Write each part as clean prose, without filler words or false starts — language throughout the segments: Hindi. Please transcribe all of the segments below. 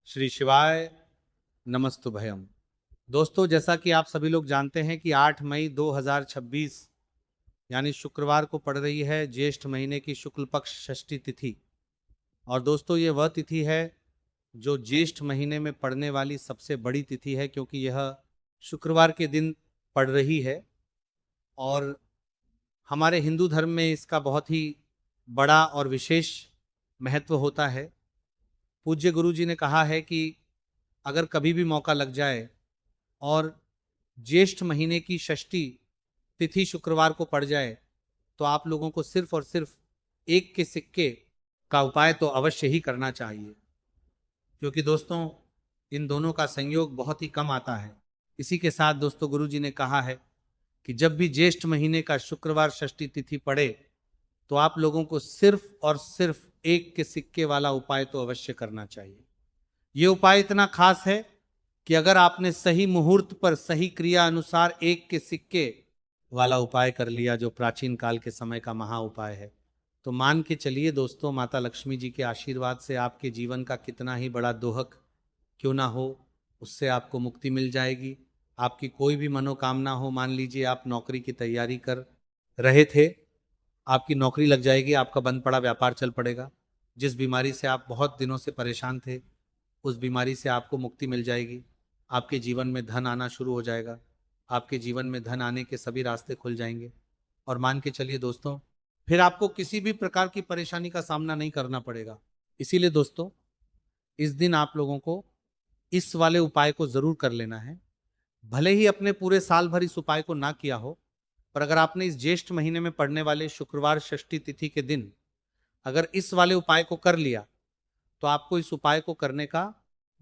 श्री शिवाय नमस्तुभयम। दोस्तों, जैसा कि आप सभी लोग जानते हैं कि 8 मई 2026 यानी शुक्रवार को पड़ रही है ज्येष्ठ महीने की शुक्ल पक्ष षष्ठी तिथि। और दोस्तों, ये वह तिथि है जो ज्येष्ठ महीने में पड़ने वाली सबसे बड़ी तिथि है, क्योंकि यह शुक्रवार के दिन पड़ रही है। और हमारे हिंदू धर्म में इसका बहुत ही बड़ा और विशेष महत्व होता है। पूज्य गुरु जी ने कहा है कि अगर कभी भी मौका लग जाए और ज्येष्ठ महीने की षष्ठी तिथि शुक्रवार को पड़ जाए, तो आप लोगों को सिर्फ और सिर्फ एक के सिक्के का उपाय तो अवश्य ही करना चाहिए, क्योंकि दोस्तों इन दोनों का संयोग बहुत ही कम आता है। इसी के साथ दोस्तों, गुरु जी ने कहा है कि जब भी ज्येष्ठ महीने का शुक्रवार षष्ठी तिथि पड़े, तो आप लोगों को सिर्फ और सिर्फ एक के सिक्के वाला उपाय तो अवश्य करना चाहिए। ये उपाय इतना खास है कि अगर आपने सही मुहूर्त पर सही क्रिया अनुसार एक के सिक्के वाला उपाय कर लिया, जो प्राचीन काल के समय का महा उपाय है, तो मान के चलिए दोस्तों, माता लक्ष्मी जी के आशीर्वाद से आपके जीवन का कितना ही बड़ा दोहक क्यों ना हो, उससे आपको मुक्ति मिल जाएगी। आपकी कोई भी मनोकामना हो, मान लीजिए आप नौकरी की तैयारी कर रहे थे, आपकी नौकरी लग जाएगी, आपका बंद पड़ा व्यापार चल पड़ेगा। जिस बीमारी से आप बहुत दिनों से परेशान थे, उस बीमारी से आपको मुक्ति मिल जाएगी। आपके जीवन में धन आना शुरू हो जाएगा। आपके जीवन में धन आने के सभी रास्ते खुल जाएंगे। और मान के चलिए दोस्तों, फिर आपको किसी भी प्रकार की परेशानी का सामना नहीं करना पड़ेगा। इसीलिए दोस्तों, इस दिन आप लोगों को इस वाले उपाय को जरूर कर लेना है। भले ही अपने पूरे साल भर इस उपाय को ना किया हो, पर अगर आपने इस ज्येष्ठ महीने में पड़ने वाले शुक्रवार षष्ठी तिथि के दिन अगर इस वाले उपाय को कर लिया, तो आपको इस उपाय को करने का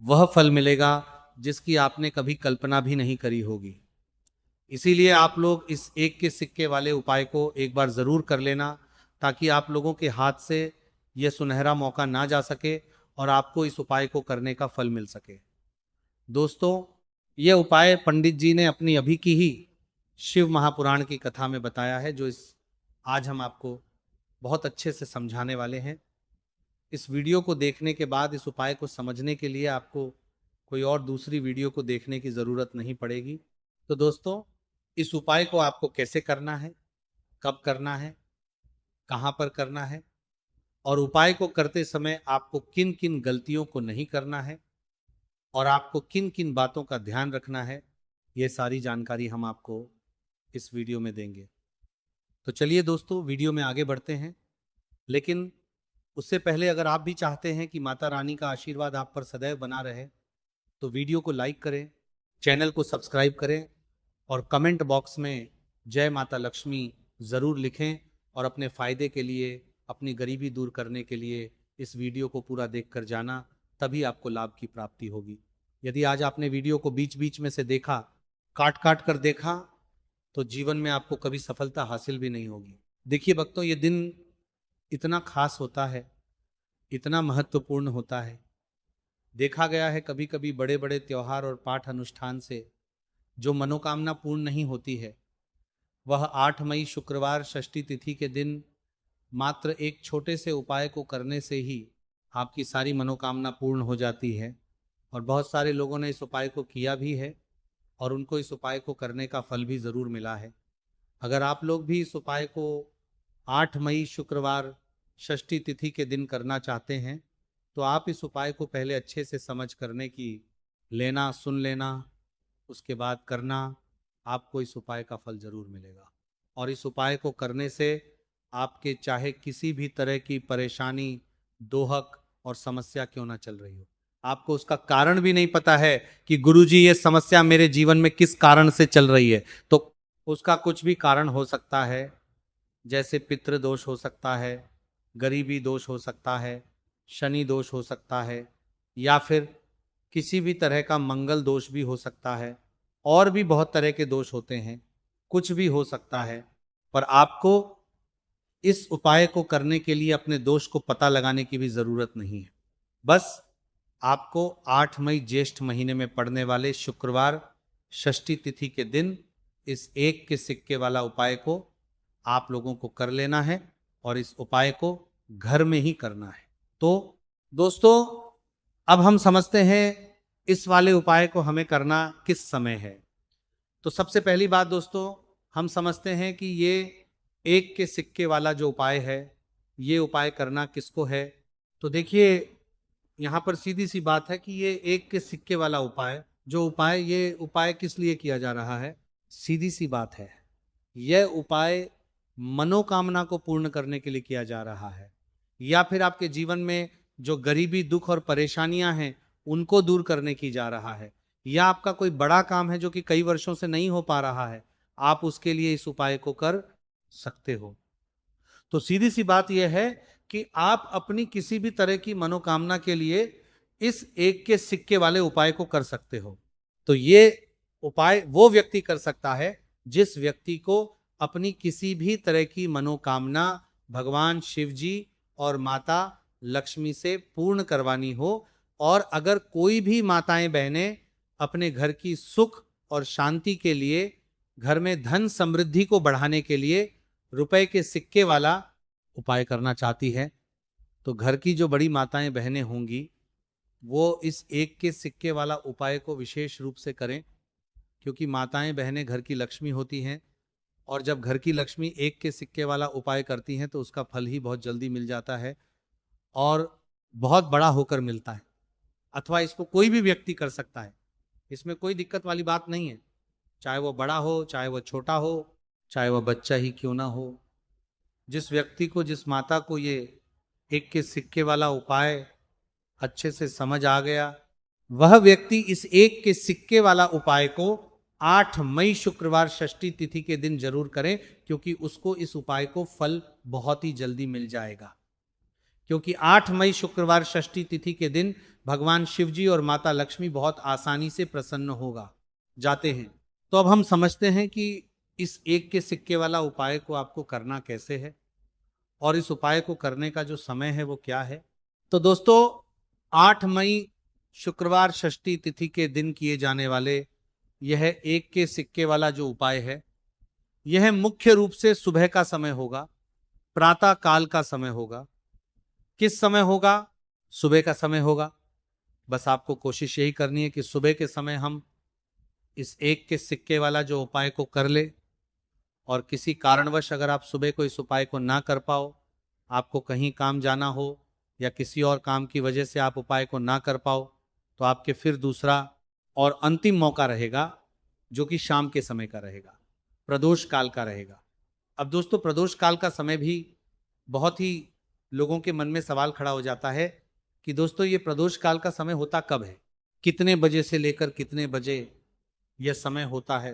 वह फल मिलेगा जिसकी आपने कभी कल्पना भी नहीं करी होगी। इसीलिए आप लोग इस एक के सिक्के वाले उपाय को एक बार जरूर कर लेना, ताकि आप लोगों के हाथ से यह सुनहरा मौका ना जा सके और आपको इस उपाय को करने का फल मिल सके। दोस्तों, यह उपाय पंडित जी ने अपनी अभी की ही शिव महापुराण की कथा में बताया है, जो इस आज हम आपको बहुत अच्छे से समझाने वाले हैं। इस वीडियो को देखने के बाद इस उपाय को समझने के लिए आपको कोई और दूसरी वीडियो को देखने की ज़रूरत नहीं पड़ेगी। तो दोस्तों, इस उपाय को आपको कैसे करना है, कब करना है, कहाँ पर करना है, और उपाय को करते समय आपको किन किन गलतियों को नहीं करना है, और आपको किन किन बातों का ध्यान रखना है, ये सारी जानकारी हम आपको इस वीडियो में देंगे। तो चलिए दोस्तों, वीडियो में आगे बढ़ते हैं। लेकिन उससे पहले अगर आप भी चाहते हैं कि माता रानी का आशीर्वाद आप पर सदैव बना रहे, तो वीडियो को लाइक करें, चैनल को सब्सक्राइब करें, और कमेंट बॉक्स में जय माता लक्ष्मी ज़रूर लिखें। और अपने फ़ायदे के लिए, अपनी गरीबी दूर करने के लिए इस वीडियो को पूरा देखकर जाना, तभी आपको लाभ की प्राप्ति होगी। यदि आज आपने वीडियो को बीच बीच में से देखा, काट काट कर देखा, तो जीवन में आपको कभी सफलता हासिल भी नहीं होगी। देखिए भक्तों, ये दिन इतना खास होता है, इतना महत्वपूर्ण होता है। देखा गया है कभी कभी बड़े बड़े त्योहार और पाठ अनुष्ठान से जो मनोकामना पूर्ण नहीं होती है, वह 8 मई शुक्रवार षष्ठी तिथि के दिन मात्र एक छोटे से उपाय को करने से ही आपकी सारी मनोकामना पूर्ण हो जाती है। और बहुत सारे लोगों ने इस उपाय को किया भी है, और उनको इस उपाय को करने का फल भी ज़रूर मिला है। अगर आप लोग भी इस उपाय को 8 मई शुक्रवार षष्ठी तिथि के दिन करना चाहते हैं, तो आप इस उपाय को पहले अच्छे से समझ करने की लेना, सुन लेना, उसके बाद करना। आपको इस उपाय का फल जरूर मिलेगा। और इस उपाय को करने से आपके चाहे किसी भी तरह की परेशानी, दोहक और समस्या क्यों ना चल रही हो, आपको उसका कारण भी नहीं पता है कि गुरुजी ये समस्या मेरे जीवन में किस कारण से चल रही है, तो उसका कुछ भी कारण हो सकता है। जैसे पितृ दोष हो सकता है, गरीबी दोष हो सकता है, शनि दोष हो सकता है, या फिर किसी भी तरह का मंगल दोष भी हो सकता है। और भी बहुत तरह के दोष होते हैं, कुछ भी हो सकता है। पर आपको इस उपाय को करने के लिए अपने दोष को पता लगाने की भी जरूरत नहीं है। बस आपको 8 मई ज्येष्ठ महीने में पड़ने वाले शुक्रवार षष्ठी तिथि के दिन इस एक के सिक्के वाला उपाय को आप लोगों को कर लेना है, और इस उपाय को घर में ही करना है। तो दोस्तों, अब हम समझते हैं इस वाले उपाय को हमें करना किस समय है। तो सबसे पहली बात दोस्तों, हम समझते हैं कि ये एक के सिक्के वाला जो उपाय है, ये उपाय करना किसको है। तो देखिए, यहाँ पर सीधी सी बात है कि ये एक के सिक्के वाला उपाय, जो उपाय, ये उपाय किस लिए किया जा रहा है। सीधी सी बात है, यह उपाय मनोकामना को पूर्ण करने के लिए किया जा रहा है, या फिर आपके जीवन में जो गरीबी, दुख और परेशानियां हैं उनको दूर करने की जा रहा है, या आपका कोई बड़ा काम है जो कि कई वर्षों से नहीं हो पा रहा है, आप उसके लिए इस उपाय को कर सकते हो। तो सीधी सी बात यह है कि आप अपनी किसी भी तरह की मनोकामना के लिए इस एक के सिक्के वाले उपाय को कर सकते हो। तो ये उपाय वो व्यक्ति कर सकता है जिस व्यक्ति को अपनी किसी भी तरह की मनोकामना भगवान शिव जी और माता लक्ष्मी से पूर्ण करवानी हो। और अगर कोई भी माताएं बहनें अपने घर की सुख और शांति के लिए, घर में धन समृद्धि को बढ़ाने के लिए रुपए के सिक्के वाला उपाय करना चाहती है, तो घर की जो बड़ी माताएं बहनें होंगी वो इस एक के सिक्के वाला उपाय को विशेष रूप से करें, क्योंकि माताएं बहनें घर की लक्ष्मी होती हैं, और जब घर की लक्ष्मी एक के सिक्के वाला उपाय करती हैं तो उसका फल ही बहुत जल्दी मिल जाता है और बहुत बड़ा होकर मिलता है। अथवा इसको कोई भी व्यक्ति कर सकता है, इसमें कोई दिक्कत वाली बात नहीं है, चाहे वो बड़ा हो, चाहे वो छोटा हो, चाहे वह बच्चा ही क्यों ना हो। जिस व्यक्ति को, जिस माता को ये एक के सिक्के वाला उपाय अच्छे से समझ आ गया, वह व्यक्ति इस एक के सिक्के वाला उपाय को 8 मई शुक्रवार षष्ठी तिथि के दिन जरूर करें, क्योंकि उसको इस उपाय को फल बहुत ही जल्दी मिल जाएगा। क्योंकि 8 मई शुक्रवार षष्ठी तिथि के दिन भगवान शिव जी और माता लक्ष्मी बहुत आसानी से प्रसन्न होगा जाते हैं। तो अब हम समझते हैं कि इस एक के सिक्के वाला उपाय को आपको करना कैसे है और इस उपाय को करने का जो समय है वो क्या है। तो दोस्तों, 8 मई शुक्रवार षष्ठी तिथि के दिन किए जाने वाले यह एक के सिक्के वाला जो उपाय है, यह मुख्य रूप से सुबह का समय होगा, प्रातः काल का समय होगा। किस समय होगा? सुबह का समय होगा। बस आपको कोशिश यही करनी है कि सुबह के समय हम इस एक के सिक्के वाला जो उपाय को कर ले। और किसी कारणवश अगर आप सुबह को इस उपाय को ना कर पाओ, आपको कहीं काम जाना हो या किसी और काम की वजह से आप उपाय को ना कर पाओ, तो आपके फिर दूसरा और अंतिम मौका रहेगा, जो कि शाम के समय का रहेगा, प्रदोष काल का रहेगा। अब दोस्तों, प्रदोष काल का समय भी बहुत ही लोगों के मन में सवाल खड़ा हो जाता है कि दोस्तों, ये प्रदोष काल का समय होता कब है, कितने बजे से लेकर कितने बजे यह समय होता है,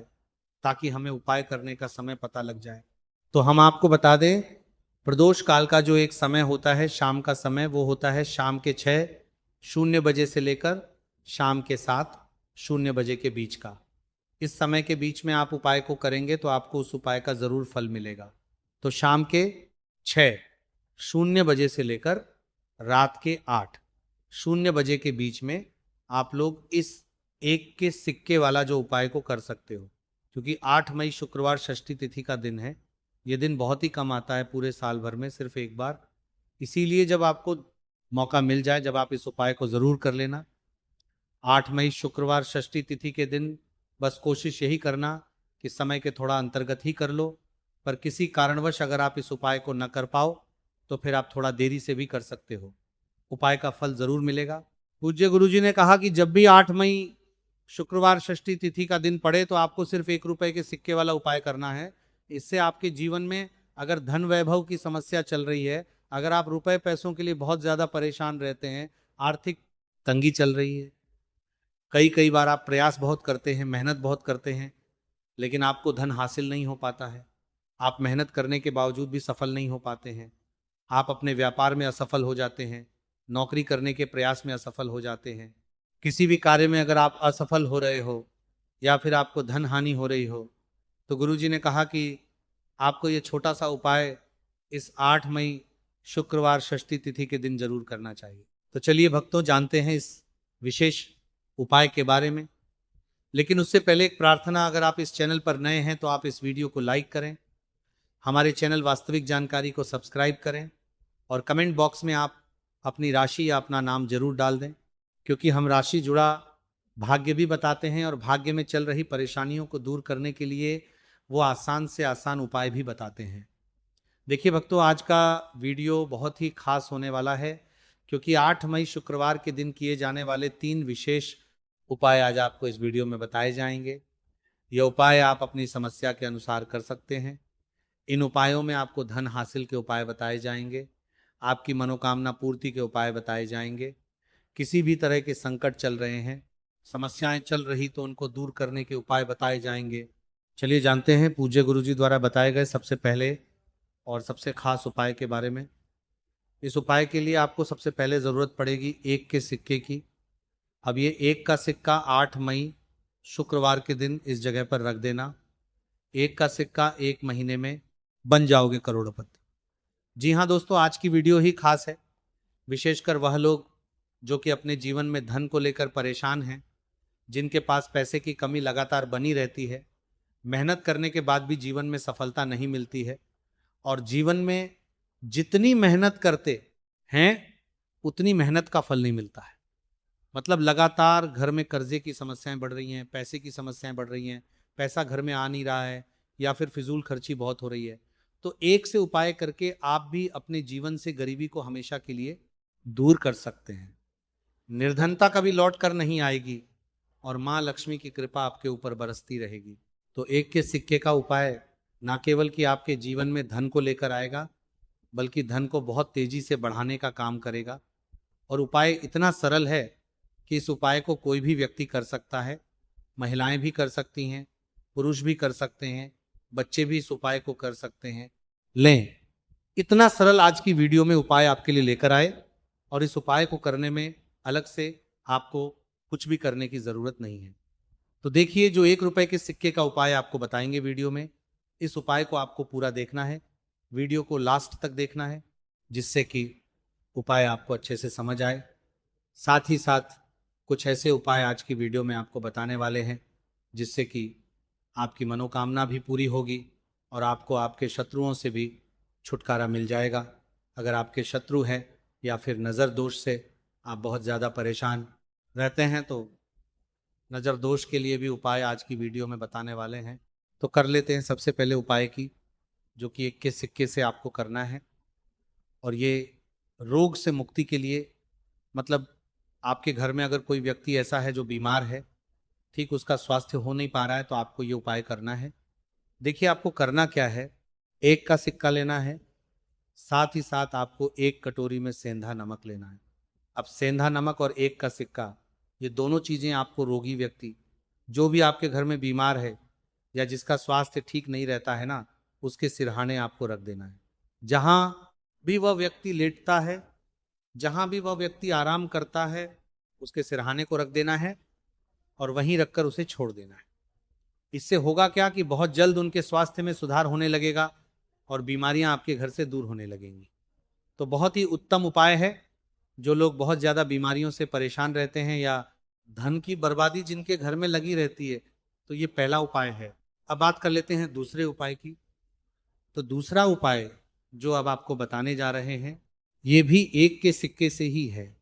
ताकि हमें उपाय करने का समय पता लग जाए। तो हम आपको बता दें, प्रदोष काल का जो एक समय होता है, शाम का समय, वो होता है शाम के 6:00 से लेकर शाम के 7:00 के बीच का। इस समय के बीच में आप उपाय को करेंगे तो आपको उस उपाय का जरूर फल मिलेगा। तो शाम के 6:00 से लेकर रात के 8:00 के बीच में आप लोग इस एक के सिक्के वाला जो उपाय को कर सकते हो। क्योंकि 8 मई शुक्रवार षष्ठी तिथि का दिन है, ये दिन बहुत ही कम आता है पूरे साल भर में, सिर्फ एक बार। इसीलिए जब आपको मौका मिल जाए, जब आप इस उपाय को जरूर कर लेना। 8 मई शुक्रवार षष्ठी तिथि के दिन बस कोशिश यही करना कि समय के थोड़ा अंतर्गत ही कर लो, पर किसी कारणवश अगर आप इस उपाय को न कर पाओ तो फिर आप थोड़ा देरी से भी कर सकते हो, उपाय का फल जरूर मिलेगा। पूज्य गुरुजी ने कहा कि जब भी 8 मई शुक्रवार षष्ठी तिथि का दिन पड़े तो आपको सिर्फ 1 रुपए के सिक्के वाला उपाय करना है। इससे आपके जीवन में अगर धन वैभव की समस्या चल रही है, अगर आप रुपए पैसों के लिए बहुत ज्यादा परेशान रहते हैं, आर्थिक तंगी चल रही है, कई कई बार आप प्रयास बहुत करते हैं, मेहनत बहुत करते हैं, लेकिन आपको धन हासिल नहीं हो पाता है, आप मेहनत करने के बावजूद भी सफल नहीं हो पाते हैं, आप अपने व्यापार में असफल हो जाते हैं, नौकरी करने के प्रयास में असफल हो जाते हैं, किसी भी कार्य में अगर आप असफल हो रहे हो या फिर आपको धन हानि हो रही हो, तो गुरुजी ने कहा कि आपको ये छोटा सा उपाय इस 8 मई शुक्रवार षष्ठी तिथि के दिन जरूर करना चाहिए। तो चलिए भक्तों, जानते हैं इस विशेष उपाय के बारे में। लेकिन उससे पहले एक प्रार्थना, अगर आप इस चैनल पर नए हैं तो आप इस वीडियो को लाइक करें, हमारे चैनल वास्तविक जानकारी को सब्सक्राइब करें और कमेंट बॉक्स में आप अपनी राशि या अपना नाम जरूर डाल दें। क्योंकि हम राशि जुड़ा भाग्य भी बताते हैं और भाग्य में चल रही परेशानियों को दूर करने के लिए वो आसान से आसान उपाय भी बताते हैं। देखिए भक्तों, आज का वीडियो बहुत ही खास होने वाला है, क्योंकि 8 मई शुक्रवार के दिन किए जाने वाले 3 विशेष उपाय आज आपको इस वीडियो में बताए जाएंगे। ये उपाय आप अपनी समस्या के अनुसार कर सकते हैं। इन उपायों में आपको धन हासिल के उपाय बताए जाएंगे, आपकी मनोकामना पूर्ति के उपाय बताए जाएंगे। किसी भी तरह के संकट चल रहे हैं, समस्याएं चल रही तो उनको दूर करने के उपाय बताए जाएंगे। चलिए जानते हैं पूज्य गुरु जी द्वारा बताए गए सबसे पहले और सबसे खास उपाय के बारे में। इस उपाय के लिए आपको सबसे पहले ज़रूरत पड़ेगी 1 के सिक्के की। अब ये 1 का सिक्का 8 मई शुक्रवार के दिन इस जगह पर रख देना। 1 का सिक्का 1 महीने में बन जाओगे करोड़पति। जी हाँ दोस्तों, आज की वीडियो ही खास है, विशेषकर वह लोग जो कि अपने जीवन में धन को लेकर परेशान हैं, जिनके पास पैसे की कमी लगातार बनी रहती है, मेहनत करने के बाद भी जीवन में सफलता नहीं मिलती है, और जीवन में जितनी मेहनत करते हैं उतनी मेहनत का फल नहीं मिलता है। मतलब लगातार घर में कर्जे की समस्याएं बढ़ रही हैं, पैसे की समस्याएं बढ़ रही हैं, पैसा घर में आ नहीं रहा है, या फिर फिजूल खर्ची बहुत हो रही है। तो 1 से उपाय करके आप भी अपने जीवन से गरीबी को हमेशा के लिए दूर कर सकते हैं। निर्धनता कभी लौट कर नहीं आएगी और माँ लक्ष्मी की कृपा आपके ऊपर बरसती रहेगी। तो 1 के सिक्के का उपाय ना केवल कि आपके जीवन में धन को लेकर आएगा, बल्कि धन को बहुत तेजी से बढ़ाने का काम करेगा। और उपाय इतना सरल है कि इस उपाय को कोई भी व्यक्ति कर सकता है, महिलाएं भी कर सकती हैं, पुरुष भी कर सकते हैं, बच्चे भी इस उपाय को कर सकते हैं। लें, इतना सरल आज की वीडियो में उपाय आपके लिए लेकर आए, और इस उपाय को करने में अलग से आपको कुछ भी करने की जरूरत नहीं है। तो देखिए, जो 1 रुपए के सिक्के का उपाय आपको बताएंगे वीडियो में, इस उपाय को आपको पूरा देखना है, वीडियो को लास्ट तक देखना है, जिससे कि उपाय आपको अच्छे से समझ आए। साथ ही साथ कुछ ऐसे उपाय आज की वीडियो में आपको बताने वाले हैं जिससे कि आपकी मनोकामना भी पूरी होगी और आपको आपके शत्रुओं से भी छुटकारा मिल जाएगा। अगर आपके शत्रु हैं या फिर नज़र दोष से आप बहुत ज़्यादा परेशान रहते हैं, तो नज़र दोष के लिए भी उपाय आज की वीडियो में बताने वाले हैं। तो कर लेते हैं सबसे पहले उपाय की, जो कि 1 के सिक्के से आपको करना है। और ये रोग से मुक्ति के लिए, मतलब आपके घर में अगर कोई व्यक्ति ऐसा है जो बीमार है, ठीक उसका स्वास्थ्य हो नहीं पा रहा है, तो आपको ये उपाय करना है। देखिए, आपको करना क्या है, 1 का सिक्का लेना है, साथ ही साथ आपको 1 कटोरी में सेंधा नमक लेना है। अब सेंधा नमक और 1 का सिक्का, ये दोनों चीज़ें आपको रोगी व्यक्ति, जो भी आपके घर में बीमार है या जिसका स्वास्थ्य ठीक नहीं रहता है ना, उसके सिरहाने आपको रख देना है। जहाँ भी वह व्यक्ति लेटता है, जहाँ भी वह व्यक्ति आराम करता है, उसके सिरहाने को रख देना है और वहीं रखकर उसे छोड़ देना है। इससे होगा क्या कि बहुत जल्द उनके स्वास्थ्य में सुधार होने लगेगा और बीमारियां आपके घर से दूर होने लगेंगी। तो बहुत ही उत्तम उपाय है। जो लोग बहुत ज़्यादा बीमारियों से परेशान रहते हैं या धन की बर्बादी जिनके घर में लगी रहती है, तो ये पहला उपाय है। अब बात कर लेते हैं दूसरे उपाय की। तो दूसरा उपाय जो अब आपको बताने जा रहे हैं, ये भी 1 के सिक्के से ही है,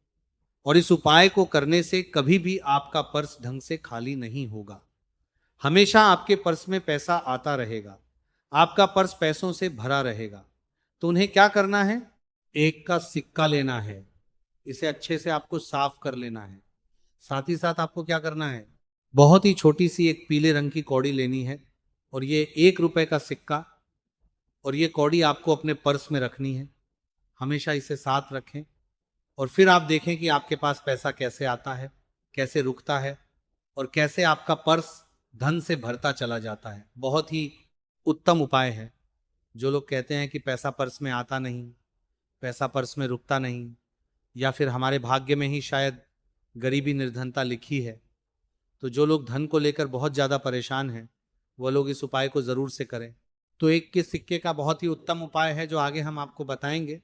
और इस उपाय को करने से कभी भी आपका पर्स ढंग से खाली नहीं होगा। हमेशा आपके पर्स में पैसा आता रहेगा, आपका पर्स पैसों से भरा रहेगा। तो उन्हें क्या करना है, 1 का सिक्का लेना है, इसे अच्छे से आपको साफ कर लेना है। साथ ही साथ आपको क्या करना है, बहुत ही छोटी सी एक पीले रंग की कौड़ी लेनी है, और ये 1 रुपए का सिक्का और ये कौड़ी आपको अपने पर्स में रखनी है। हमेशा इसे साथ रखें और फिर आप देखें कि आपके पास पैसा कैसे आता है, कैसे रुकता है, और कैसे आपका पर्स धन से भरता चला जाता है। बहुत ही उत्तम उपाय है। जो लोग कहते हैं कि पैसा पर्स में आता नहीं, पैसा पर्स में रुकता नहीं, या फिर हमारे भाग्य में ही शायद गरीबी निर्धनता लिखी है, तो जो लोग धन को लेकर बहुत ज़्यादा परेशान हैं, वो लोग इस उपाय को ज़रूर से करें। तो 1 के सिक्के का बहुत ही उत्तम उपाय है जो आगे हम आपको बताएंगे।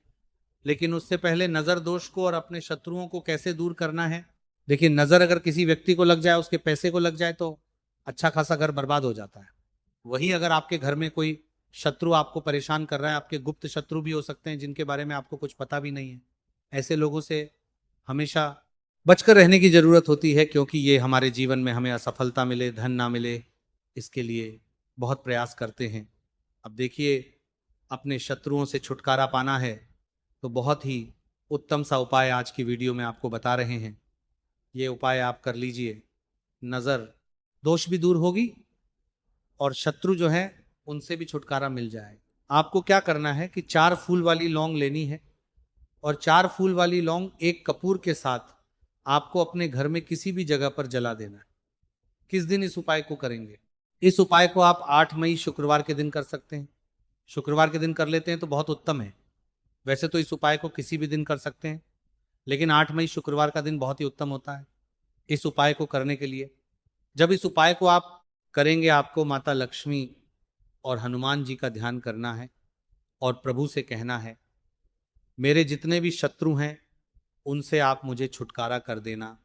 लेकिन उससे पहले नज़र दोष को और अपने शत्रुओं को कैसे दूर करना है। देखिए, नज़र अगर किसी व्यक्ति को लग जाए, उसके पैसे को लग जाए, तो अच्छा खासा घर बर्बाद हो जाता है। वही अगर आपके घर में कोई शत्रु आपको परेशान कर रहा है, आपके गुप्त शत्रु भी हो सकते हैं जिनके बारे में आपको कुछ पता भी नहीं है, ऐसे लोगों से हमेशा बचकर रहने की जरूरत होती है, क्योंकि ये हमारे जीवन में हमें असफलता मिले, धन ना मिले, इसके लिए बहुत प्रयास करते हैं। अब देखिए, अपने शत्रुओं से छुटकारा पाना है तो बहुत ही उत्तम सा उपाय आज की वीडियो में आपको बता रहे हैं। ये उपाय आप कर लीजिए, नज़र दोष भी दूर होगी और शत्रु जो है उनसे भी छुटकारा मिल जाए। आपको क्या करना है कि 4 फूल वाली लौंग लेनी है और 4 फूल वाली लौंग एक कपूर के साथ आपको अपने घर में किसी भी जगह पर जला देना है। किस दिन इस उपाय को करेंगे? इस उपाय को आप 8 मई शुक्रवार के दिन कर सकते हैं। शुक्रवार के दिन कर लेते हैं तो बहुत उत्तम है। वैसे तो इस उपाय को किसी भी दिन कर सकते हैं, लेकिन 8 मई शुक्रवार का दिन बहुत ही उत्तम होता है इस उपाय को करने के लिए। जब इस उपाय को आप करेंगे, आपको माता लक्ष्मी और हनुमान जी का ध्यान करना है और प्रभु से कहना है, मेरे जितने भी शत्रु हैं उनसे आप मुझे छुटकारा कर देना,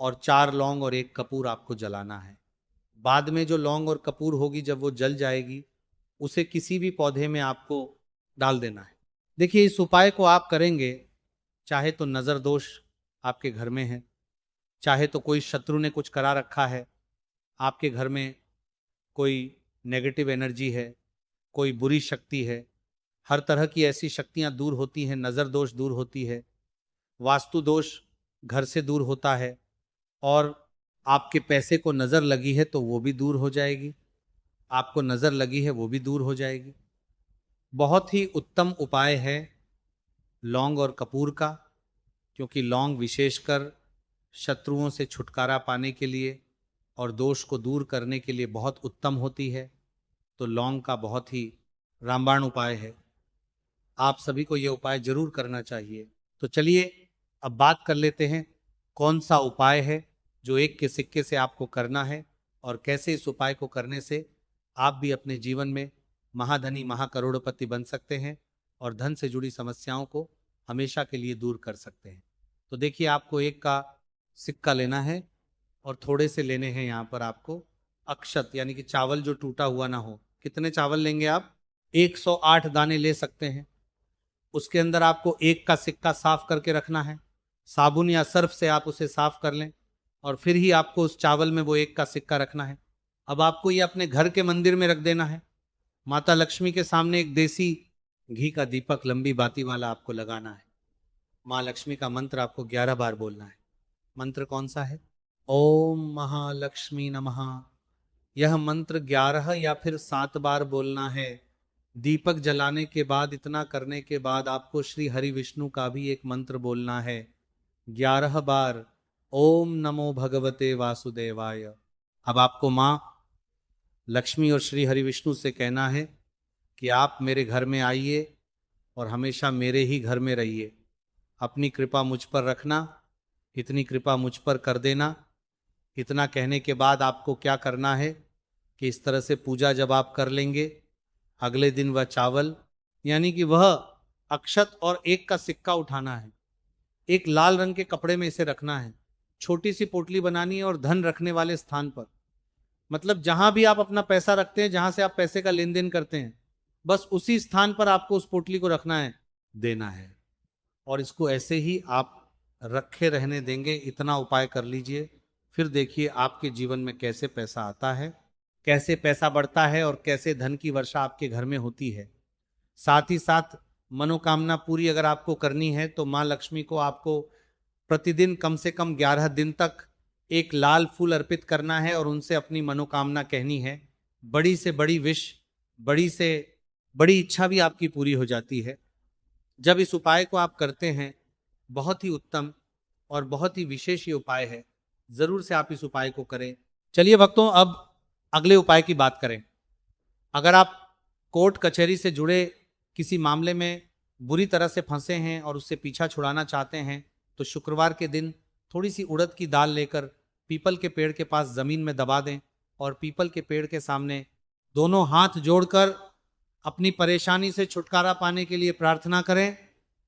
और 4 लौंग और 1 कपूर आपको जलाना है। बाद में जो लौंग और कपूर होगी, जब वो जल जाएगी, उसे किसी भी पौधे में आपको डाल देना है। देखिए, इस उपाय को आप करेंगे, चाहे तो नज़र दोष आपके घर में है, चाहे तो कोई शत्रु ने कुछ करा रखा है, आपके घर में कोई नेगेटिव एनर्जी है, कोई बुरी शक्ति है, हर तरह की ऐसी शक्तियां दूर होती हैं। नज़र दोष दूर होती है, वास्तु दोष घर से दूर होता है, और आपके पैसे को नज़र लगी है तो वो भी दूर हो जाएगी, आपको नज़र लगी है वो भी दूर हो जाएगी। बहुत ही उत्तम उपाय है लौंग और कपूर का, क्योंकि लौंग विशेषकर शत्रुओं से छुटकारा पाने के लिए और दोष को दूर करने के लिए बहुत उत्तम होती है। तो लौंग का बहुत ही रामबाण उपाय है, आप सभी को यह उपाय जरूर करना चाहिए। तो चलिए अब बात कर लेते हैं कौन सा उपाय है जो 1 के सिक्के से आपको करना है, और कैसे इस उपाय को करने से आप भी अपने जीवन में महाधनी महाकरोड़पति बन सकते हैं और धन से जुड़ी समस्याओं को हमेशा के लिए दूर कर सकते हैं। तो देखिए, आपको 1 का सिक्का लेना है और थोड़े से लेने हैं यहाँ पर आपको अक्षत, यानी कि चावल जो टूटा हुआ ना हो। कितने चावल लेंगे आप? 108 दाने ले सकते हैं। उसके अंदर आपको 1 का सिक्का साफ करके रखना है, साबुन या सर्फ से आप उसे साफ कर लें, और फिर ही आपको उस चावल में वो 1 का सिक्का रखना है। अब आपको ये अपने घर के मंदिर में रख देना है। माता लक्ष्मी के सामने एक देसी घी का दीपक लंबी बाती वाला आपको लगाना है। माँ लक्ष्मी का मंत्र आपको 11 बार बोलना है। मंत्र कौन सा है? ओम महालक्ष्मी नमः। यह मंत्र 11 या फिर 7 बार बोलना है। दीपक जलाने के बाद, इतना करने के बाद आपको श्री हरि विष्णु का भी एक मंत्र बोलना है 11 बार, ओम नमो भगवते वासुदेवाय। अब आपको माँ लक्ष्मी और श्री हरि विष्णु से कहना है कि आप मेरे घर में आइए और हमेशा मेरे ही घर में रहिए। अपनी कृपा मुझ पर रखना, इतनी कृपा मुझ पर कर देना। इतना कहने के बाद आपको क्या करना है कि इस तरह से पूजा जब आप कर लेंगे, अगले दिन वह चावल, यानी कि वह अक्षत और 1 का सिक्का उठाना है, एक लाल रंग के कपड़े में इसे रखना है, छोटी सी पोटली बनानी है और धन रखने वाले स्थान पर, मतलब जहां भी आप अपना पैसा रखते हैं, जहां से आप पैसे का लेन देन करते हैं, बस उसी स्थान पर आपको उस पोटली को रखना है, देना है, और इसको ऐसे ही आप रखे रहने देंगे। इतना उपाय कर लीजिए, फिर देखिए आपके जीवन में कैसे पैसा आता है, कैसे पैसा बढ़ता है और कैसे धन की वर्षा आपके घर में होती है। साथ ही साथ मनोकामना पूरी अगर आपको करनी है तो माँ लक्ष्मी को आपको प्रतिदिन कम से कम 11 दिन तक एक लाल फूल अर्पित करना है और उनसे अपनी मनोकामना कहनी है। बड़ी से बड़ी विश, बड़ी से बड़ी इच्छा भी आपकी पूरी हो जाती है जब इस उपाय को आप करते हैं। बहुत ही उत्तम और बहुत ही विशेष ये उपाय है, जरूर से आप इस उपाय को करें। चलिए भक्तों, अब अगले उपाय की बात करें। अगर आप कोर्ट कचहरी से जुड़े किसी मामले में बुरी तरह से फंसे हैं और उससे पीछा छुड़ाना चाहते हैं, तो शुक्रवार के दिन थोड़ी सी उड़द की दाल लेकर पीपल के पेड़ के पास जमीन में दबा दें और पीपल के पेड़ के सामने दोनों हाथ जोड़कर अपनी परेशानी से छुटकारा पाने के लिए प्रार्थना करें।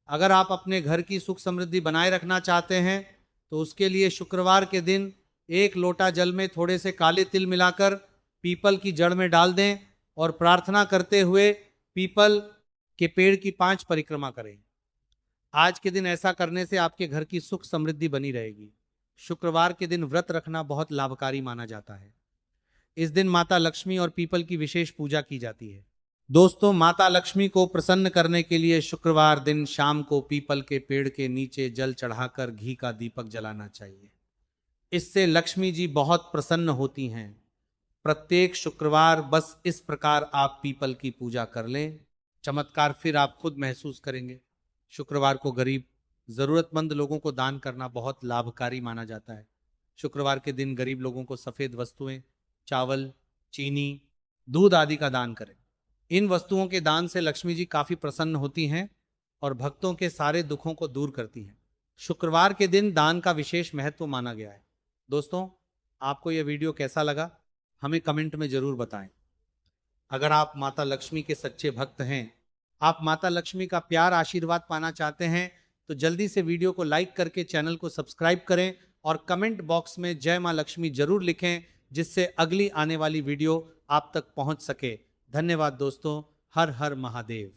अगर आप अपने घर की सुख समृद्धि बनाए रखना चाहते हैं तो उसके लिए शुक्रवार के दिन 1 लोटा जल में थोड़े से काले तिल मिलाकर पीपल की जड़ में डाल दें और प्रार्थना करते हुए पीपल के पेड़ की 5 परिक्रमा करें। आज के दिन ऐसा करने से आपके घर की सुख समृद्धि बनी रहेगी। शुक्रवार के दिन व्रत रखना बहुत लाभकारी माना जाता है। इस दिन माता लक्ष्मी और पीपल की विशेष पूजा की जाती है। दोस्तों, माता लक्ष्मी को प्रसन्न करने के लिए शुक्रवार दिन शाम को पीपल के पेड़ के नीचे जल चढ़ाकर घी का दीपक जलाना चाहिए। इससे लक्ष्मी जी बहुत प्रसन्न होती हैं। प्रत्येक शुक्रवार बस इस प्रकार आप पीपल की पूजा कर लें, चमत्कार फिर आप खुद महसूस करेंगे। शुक्रवार को गरीब जरूरतमंद लोगों को दान करना बहुत लाभकारी माना जाता है। शुक्रवार के दिन गरीब लोगों को सफेद वस्तुएं, चावल, चीनी, दूध आदि का दान करें। इन वस्तुओं के दान से लक्ष्मी जी काफी प्रसन्न होती हैं और भक्तों के सारे दुखों को दूर करती हैं। शुक्रवार के दिन दान का विशेष महत्व माना गया है। दोस्तों, आपको यह वीडियो कैसा लगा हमें कमेंट में जरूर बताएं। अगर आप माता लक्ष्मी के सच्चे भक्त हैं, आप माता लक्ष्मी का प्यार आशीर्वाद पाना चाहते हैं, तो जल्दी से वीडियो को लाइक करके चैनल को सब्सक्राइब करें और कमेंट बॉक्स में जय मां लक्ष्मी जरूर लिखें, जिससे अगली आने वाली वीडियो आप तक पहुंच सके। धन्यवाद दोस्तों। हर हर महादेव।